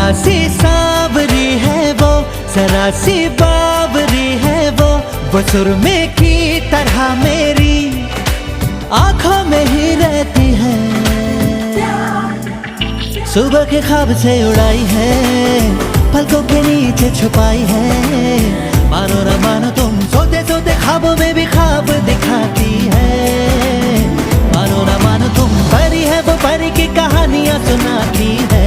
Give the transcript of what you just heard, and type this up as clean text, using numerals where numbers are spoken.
जरा सी सांवरी है वो, जरा सी बावरी है वो सुर में की तरह मेरी आंखों में ही रहती है। सुबह के ख्वाब से उड़ाई है, पलकों के नीचे छुपाई है। मानो न मानो तुम सोते सोते ख्वाबों में भी ख्वाब दिखाती है। मानो न मानो तुम परी है वो परी की कहानियां सुनाती है।